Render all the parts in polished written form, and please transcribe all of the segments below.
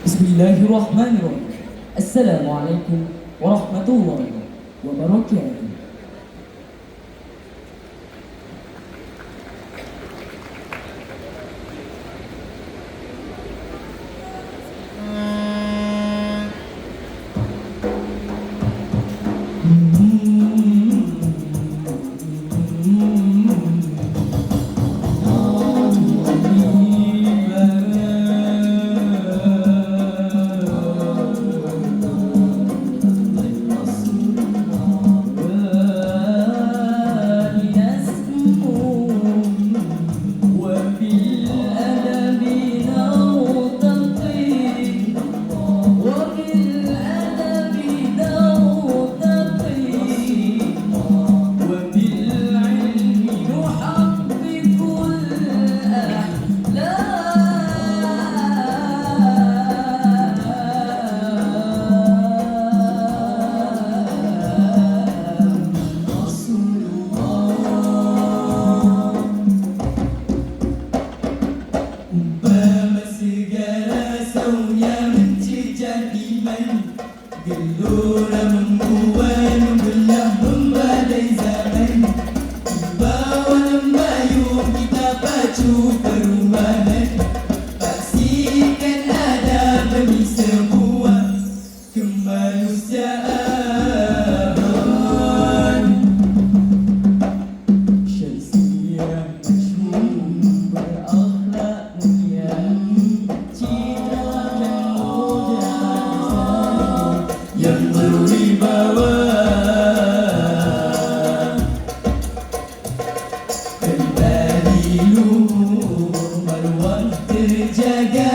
Bismillahirrahmanirrahim. Assalamualaikum warahmatullahi wabarakatuh. Gelora membuai membelah membadai zaman, bawa lembayung kita pacu perubahan. Pastikan ada benih sebuah kemanusiaan. Syamsiah masyhur berakhlak mulia, citra dan muda yang berwibawa. Dari luhur maruah terjaga,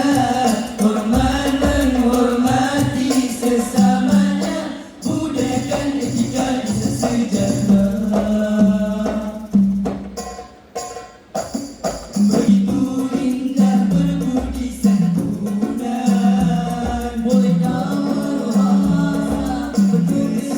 hormat menghormati sesamanya, budayakan etika di sesejarah. Begitu indah berbudi santunan, boleh kamu bahasa bertulis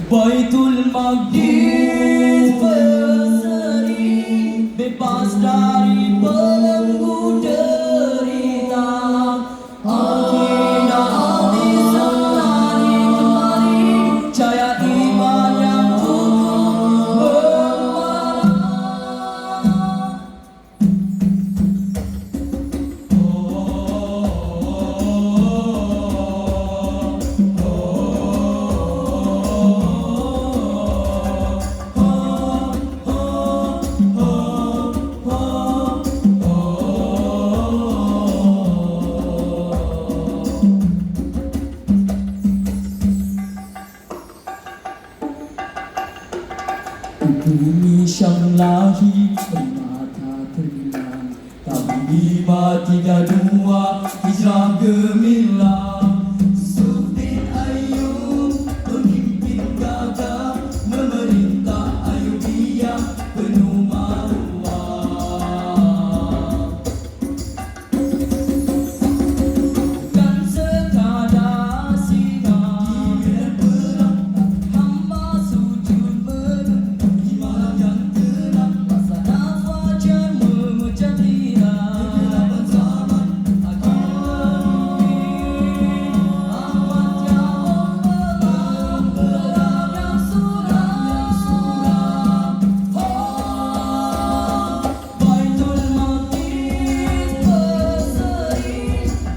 Baitul Maqdis berseri, bebas dari belenggu derita. Akidah hati selalu kembali, cahaya iman yang tumbuh membara. Bumi Syam lahir permata terbilang, tahun 532 Hijrah gemilang. Yusuf bin Ayyub pemimpin gagah, memerintah Ayyubiyah penuh maruah. Bukan sekadar singa di medan perang, hamba sujud menunduk di malam yang tenang. Laksana fajar memecah tirai kegelapan zaman.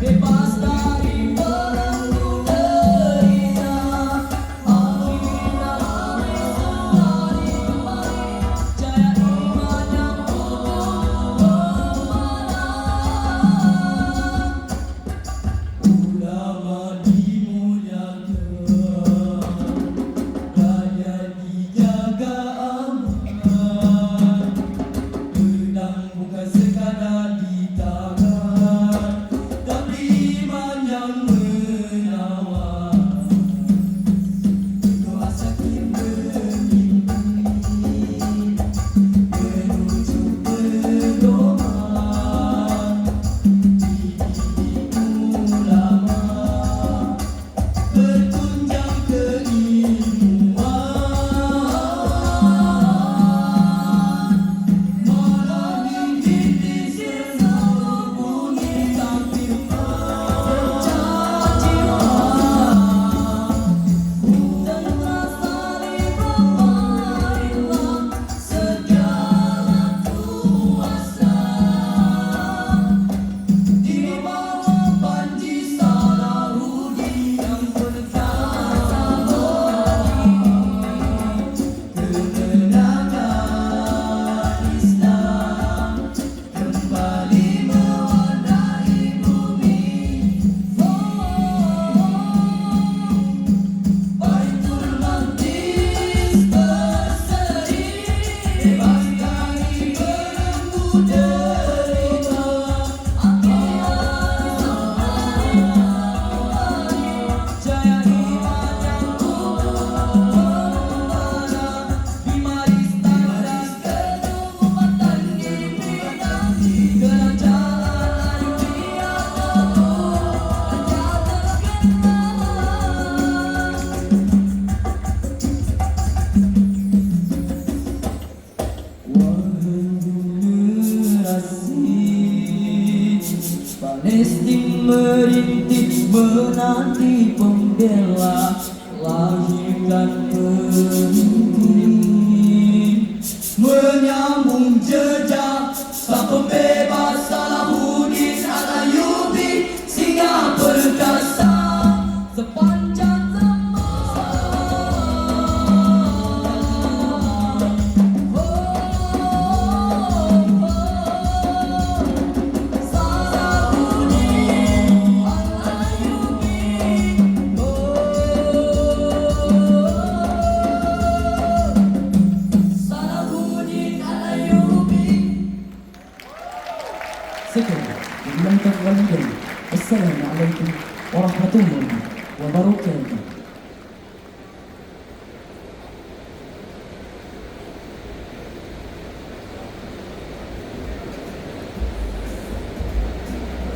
Bebas dari belenggu derita. Akidah hati selalu kembali, cahaya iman yang tumbuh membara. Ulama dimuliakan, rakyat dijaga aman. Pedang bukan sekadar di tangan, tapi iman yang menawan. Doa sakit bermimpi menuju pedoman. Dididik ulama bertunjang keilmuan. Malam ini selalu bunyi takbir pecah jiwa. Tentang salib Rabbahillah segala kuasa. Di bawah panji Salahuddin yang perkasa kemenangan Islam kembali mewarnai bumi. Baitul Maqdis berseri, bebas dari belenggu derita. Akidah selalu kembali, cahaya iman yang tumbuh membara. Bimaris tanda ketumpatan dipindah, kelancaran Ayyubiyah teguh hanya terkenal. Wahai generasi Palestin merintih menanti pembela, lahirkan pemimpin menyambung jejak sang pembebas Salahuddin Al-Ayyubi, singa perkasa sepanjang sekian yang kami. Assalamualaikum warahmatullahi wabarakatuh.